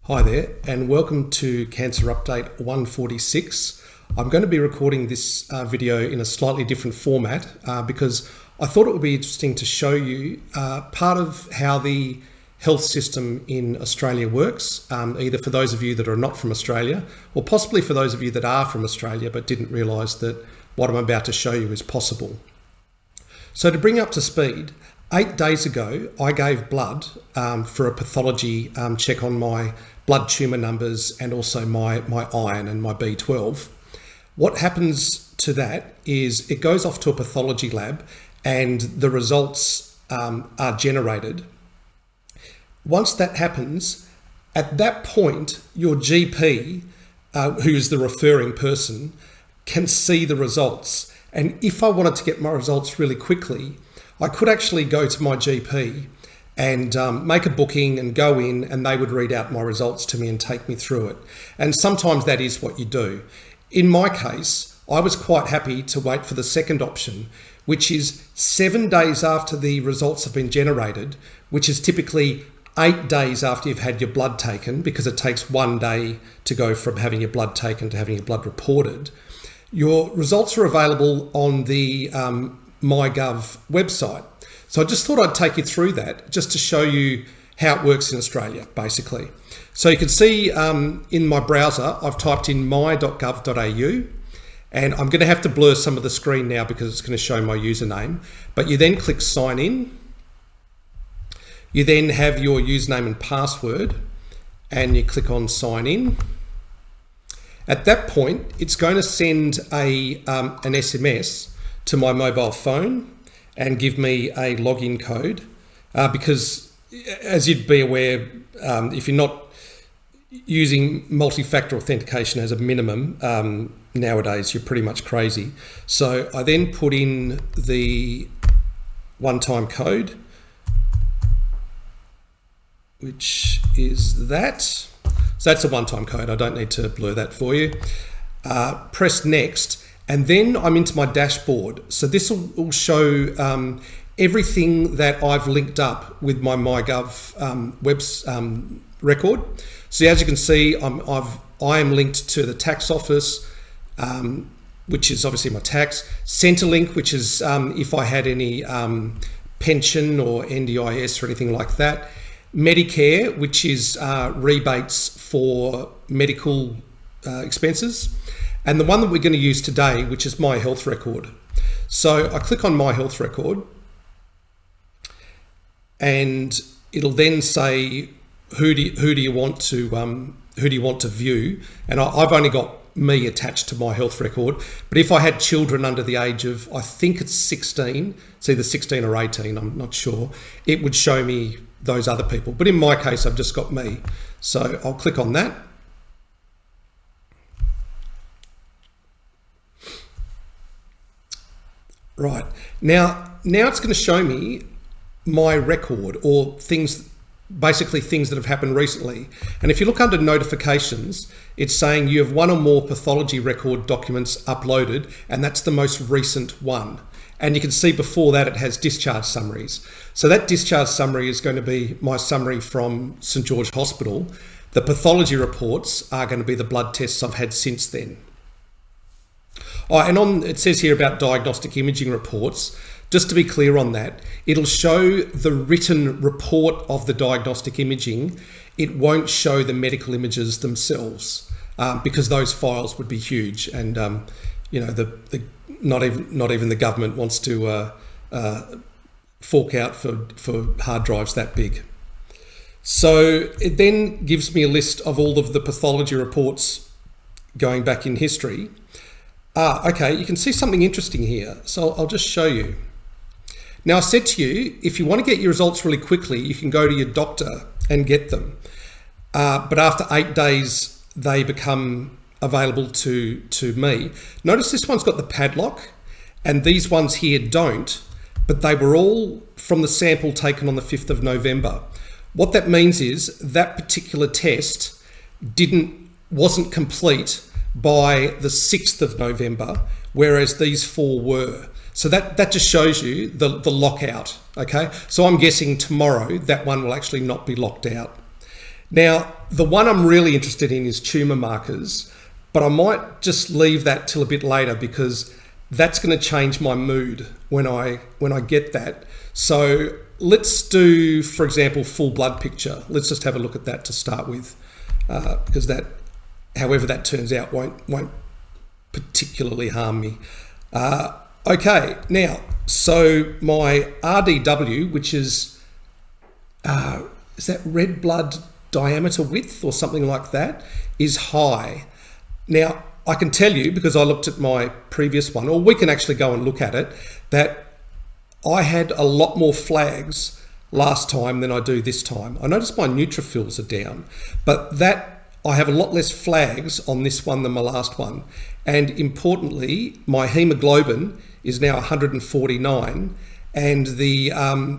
Hi there, and welcome to Cancer Update 146. I'm going to be recording this video in a slightly different format because I thought it would be interesting to show you part of how the health system in Australia works, either for those of you that are not from Australia or possibly for those of you that are from Australia but didn't realise that what I'm about to show you is possible. So to bring you up to speed, 8 days ago, I gave blood for a pathology check on my blood tumour numbers and also my iron and my B12. What happens to that is it goes off to a pathology lab and the results are generated. Once that happens, at that point, your GP, who is the referring person, can see the results. And if I wanted to get my results really quickly, I could actually go to my GP and make a booking and go in, and they would read out my results to me and take me through it. And sometimes that is what you do. In my case, I was quite happy to wait for the second option, which is 7 days after the results have been generated, which is typically 8 days after you've had your blood taken, because it takes 1 day to go from having your blood taken to having your blood reported. Your results are available on the MyGov website. So I just thought I'd take you through that just to show you how it works in Australia, basically. So you can see in my browser, I've typed in my.gov.au, and I'm going to have to blur some of the screen now because it's going to show my username. But you then click sign in. You then have your username and password, and you click on sign in. At that point, it's going to send an SMS to my mobile phone and give me a login code because, as you'd be aware, if you're not using multi-factor authentication as a minimum, nowadays you're pretty much crazy. So I then put in the one-time code, which is that. So that's a one-time code. I don't need to blur that for you. Press next. And then I'm into my dashboard. So this will show everything that I've linked up with my MyGov record. So as you can see, I am linked to the tax office, which is obviously my tax. Centrelink, which is if I had any pension or NDIS or anything like that. Medicare, which is rebates for medical expenses. And the one that we're going to use today, which is my health record. So I click on my health record and it'll then say, who do you want to view? And I've only got me attached to my health record. But if I had children under the age of, I think it's 16, it's either 16 or 18, I'm not sure, it would show me those other people. But in my case, I've just got me. So I'll click on that. Right, now it's going to show me my record or things, basically things that have happened recently. And if you look under notifications, it's saying you have one or more pathology record documents uploaded, and that's the most recent one. And you can see before that it has discharge summaries. So that discharge summary is going to be my summary from St George Hospital. The pathology reports are going to be the blood tests I've had since then. Oh, and it says here about diagnostic imaging reports. Just to be clear on that, it'll show the written report of the diagnostic imaging. It won't show the medical images themselves because those files would be huge, and you know, not even the government wants to fork out for hard drives that big. So it then gives me a list of all of the pathology reports going back in history. Okay, you can see something interesting here. So I'll just show you. Now I said to you, if you want to get your results really quickly, you can go to your doctor and get them. But after 8 days, they become available to me. Notice this one's got the padlock and these ones here don't, but they were all from the sample taken on the 5th of November. What that means is that particular test wasn't complete by the 6th of November, whereas these 4 were. So that just shows you the lockout, okay? So I'm guessing tomorrow that one will actually not be locked out. Now, the one I'm really interested in is tumour markers, but I might just leave that till a bit later because that's going to change my mood when I get that. So let's do, for example, full blood picture. Let's just have a look at that to start with, because that, however that turns out, won't particularly harm me. Okay, now, so my RDW, which is that red blood diameter width or something like that, is high. Now, I can tell you, because I looked at my previous one, or we can actually go and look at it, that I had a lot more flags last time than I do this time. I noticed my neutrophils are down, but that I have a lot less flags on this one than my last one. And importantly, my hemoglobin is now 149, and the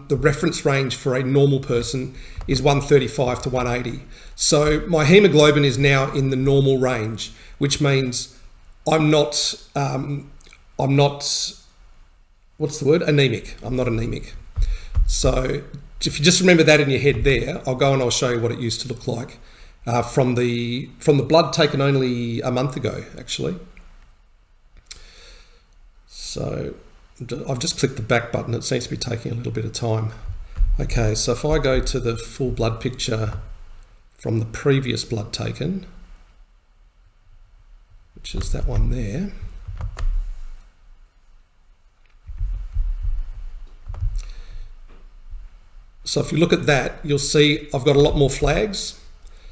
reference range for a normal person is 135 to 180. So my hemoglobin is now in the normal range, which means I'm not what's the word? Anemic. I'm not anemic. So if you just remember that in your head there, I'll go and I'll show you what it used to look like from the blood taken only a month ago, actually. So I've just clicked the back button. It seems to be taking a little bit of time. Okay, so if I go to the full blood picture from the previous blood taken, which is that one there. So if you look at that, you'll see I've got a lot more flags.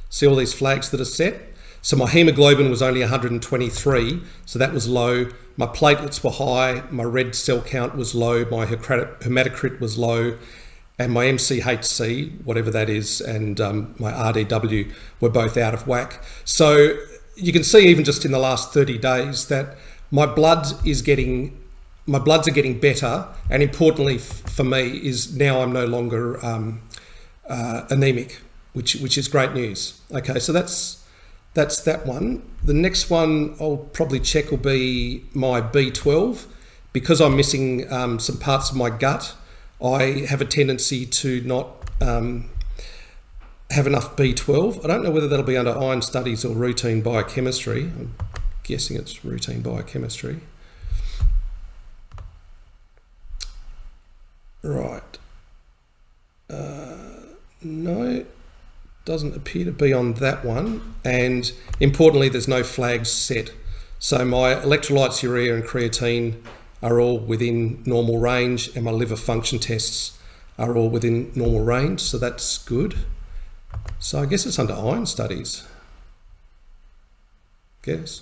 See all these flags that are set? So my hemoglobin was only 123, so that was low. My platelets were high, my red cell count was low, my hematocrit was low, and my MCHC, whatever that is, and my RDW were both out of whack. So you can see even just in the last 30 days that my bloods are getting better, and importantly for me is now I'm no longer anemic, which is great news. Okay, so that's that one. The next one I'll probably check will be my B12. Because I'm missing some parts of my gut, I have a tendency to not have enough B12. I don't know whether that'll be under iron studies or routine biochemistry. I'm guessing it's routine biochemistry. Right. No, doesn't appear to be on that one. And importantly, there's no flags set. So my electrolytes, urea and creatine are all within normal range, and my liver function tests are all within normal range. So that's good. So I guess it's under iron studies. Guess.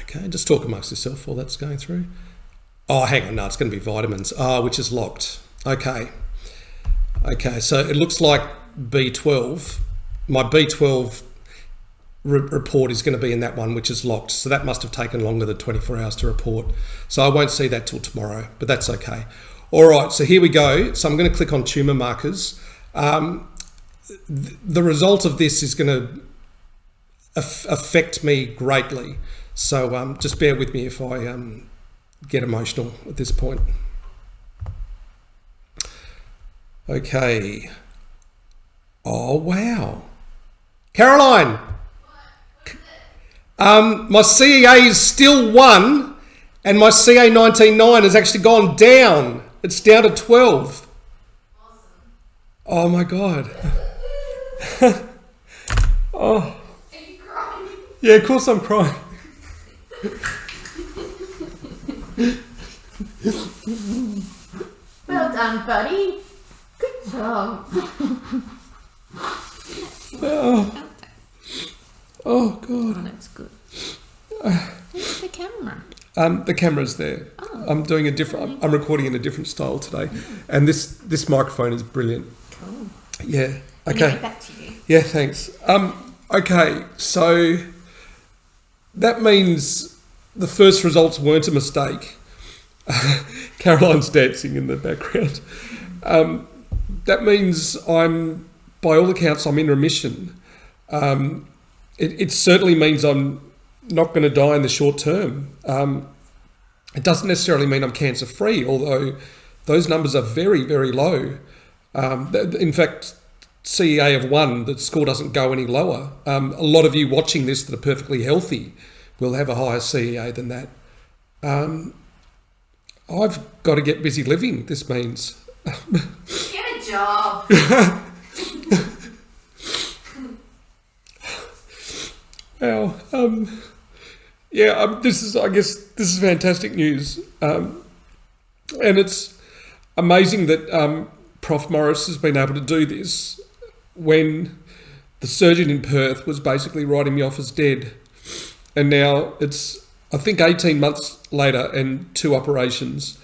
Okay, just talk amongst yourself while that's going through. Oh, hang on, no, it's going to be vitamins. Which is locked. Okay. Okay, so it looks like B12. My B12 report is going to be in that one, which is locked. So that must have taken longer than 24 hours to report. So I won't see that till tomorrow, but that's okay. All right, so here we go. So I'm going to click on tumour markers. The result of this is going to affect me greatly. So just bear with me if I get emotional at this point. Okay. Oh, wow. Caroline. My CEA is still 1 and my CA19-9 has actually gone down. It's down to 12. Awesome. Oh my God. Oh. Are you crying? Yeah, of course I'm crying. Well done, buddy. Good job. Oh, oh God. Oh, that's good. Where's the camera? The camera's there. Oh. I'm doing a different. I'm recording in a different style today, and this microphone is brilliant. Cool. Yeah. Okay. Anyway, back to you. Yeah. Thanks. Okay. So that means the first results weren't a mistake. Caroline's dancing in the background. That means by all accounts, I'm in remission. It certainly means I'm not going to die in the short term. It doesn't necessarily mean I'm cancer-free, although those numbers are very, very low. In fact, CEA of 1, the score doesn't go any lower. A lot of you watching this that are perfectly healthy will have a higher CEA than that. I've got to get busy living, this means. Get a job. Well, I guess this is fantastic news. And it's amazing that Prof Morris has been able to do this when the surgeon in Perth was basically writing me off as dead. And now it's, I think, 18 months later and 2 operations,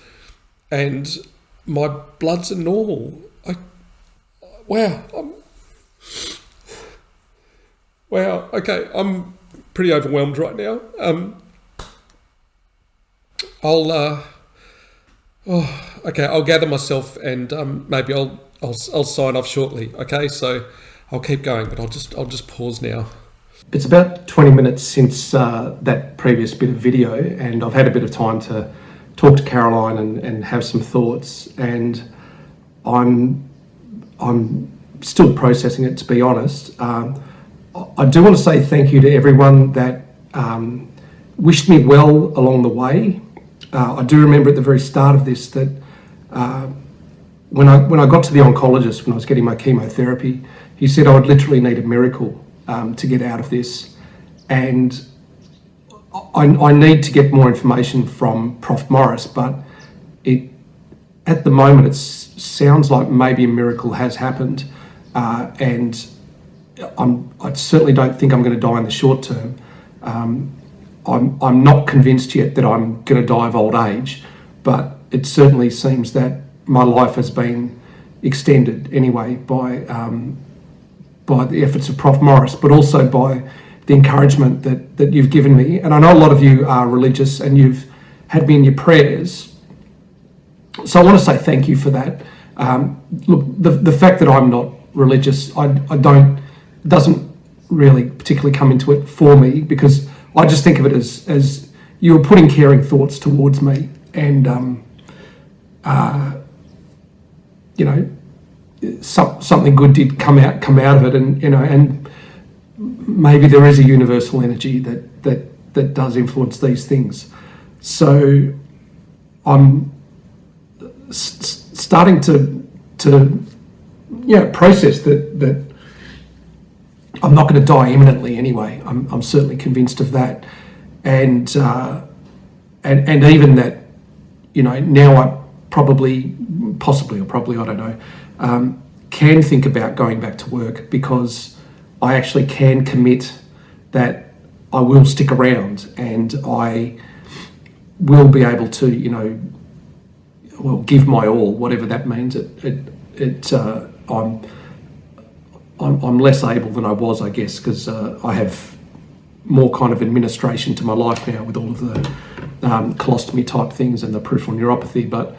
and my bloods are normal. Wow, okay, I'm pretty overwhelmed right now. I'll gather myself and maybe I'll sign off shortly. Okay, so I'll keep going, but I'll just pause now. It's about 20 minutes since that previous bit of video, and I've had a bit of time to talk to Caroline and have some thoughts, and I'm still processing it, to be honest. I do want to say thank you to everyone that wished me well along the way. I do remember at the very start of this that when I got to the oncologist when I was getting my chemotherapy, he said I would literally need a miracle to get out of this, and I need to get more information from Prof Morris, but at the moment it sounds like maybe a miracle has happened, and I certainly don't think I'm going to die in the short term. I'm not convinced yet that I'm going to die of old age, but it certainly seems that my life has been extended anyway by the efforts of Prof Morris, but also by the encouragement that you've given me. And I know a lot of you are religious and you've had me in your prayers, so I want to say thank you for that. Look, the fact that I'm not religious, doesn't really particularly come into it for me, because I just think of it as you were putting caring thoughts towards me, and something good did come out of it, and maybe there is a universal energy that does influence these things. So I'm starting to process that I'm not going to die imminently anyway. I'm certainly convinced of that, and even that, now I possibly, I don't know, can think about going back to work, because I actually can commit that I will stick around and I will be able to, give my all, whatever that means. I'm less able than I was, I guess, because I have more kind of administration to my life now with all of the colostomy type things and the peripheral neuropathy, but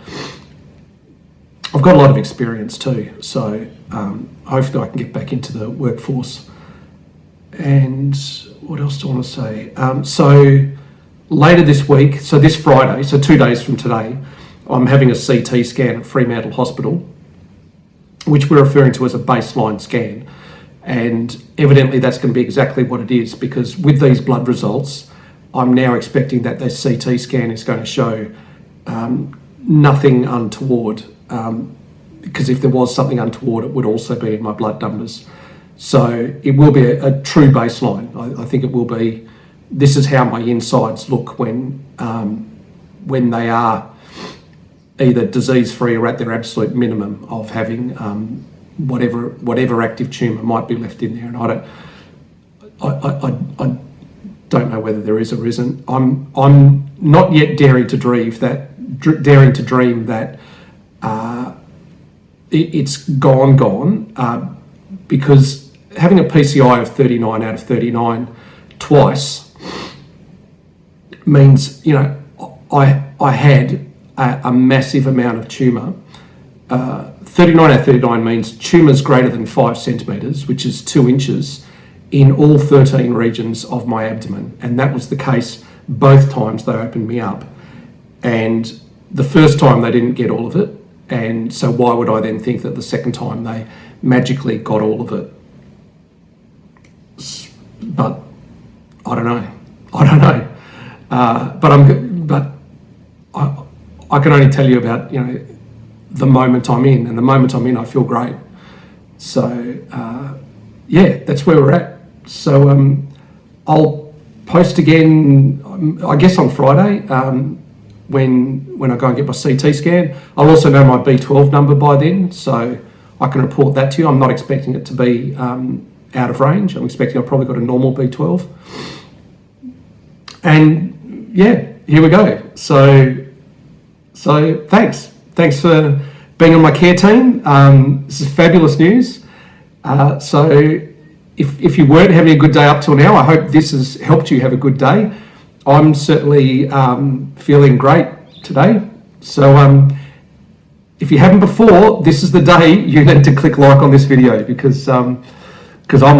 I've got a lot of experience too, so hopefully I can get back into the workforce. And what else do I want to say? So later this week, so this Friday, so 2 days from today, I'm having a CT scan at Fremantle Hospital, which we're referring to as a baseline scan. And evidently that's going to be exactly what it is, because with these blood results, I'm now expecting that this CT scan is going to show nothing untoward, because if there was something untoward, it would also be in my blood numbers. So it will be a true baseline. I think it will be, this is how my insides look when they are either disease-free or at their absolute minimum of having whatever active tumour might be left in there. And I don't know whether there is or isn't. I'm not yet daring to dream that it's gone, because having a PCI of 39 out of 39 twice means, I had a massive amount of tumour. 39 out of 39 means tumours greater than 5 centimetres, which is 2 inches, in all 13 regions of my abdomen. And that was the case both times they opened me up. And the first time they didn't get all of it, And so why would I then think that the second time they magically got all of it? But I don't know. But I can only tell you about, the moment I'm in, and the moment I'm in, I feel great. So yeah, that's where we're at. So I'll post again, I guess on Friday, when I go and get my CT scan. I'll also know my B12 number by then, so I can report that to you. I'm not expecting it to be out of range. I'm expecting I've probably got a normal B12. And yeah, here we go. So thanks for being on my care team. This is fabulous news. So if you weren't having a good day up till now, I hope this has helped you have a good day. I'm certainly feeling great today. So if you haven't before, this is the day you need to click like on this video, because I'm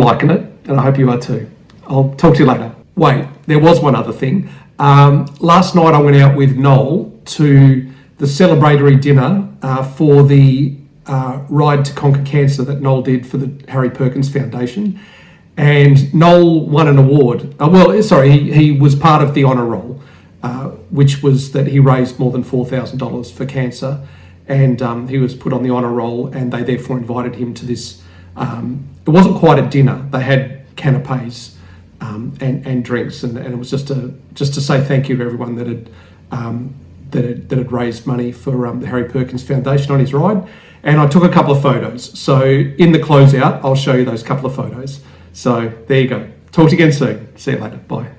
liking it, and I hope you are too. I'll talk to you later. Wait, there was one other thing. Last night I went out with Noel to the celebratory dinner for the Ride to Conquer Cancer that Noel did for the Harry Perkins Foundation. And Noel won an award. He was part of the honour roll, which was that he raised more than $4,000 for cancer. And he was put on the honour roll, and they therefore invited him to this. It wasn't quite a dinner. They had canapes and drinks, and it was just to say thank you to everyone that had raised money for the Harry Perkins Foundation on his ride. And I took a couple of photos. So in the closeout, I'll show you those couple of photos. So there you go. Talk to you again soon. See you later. Bye.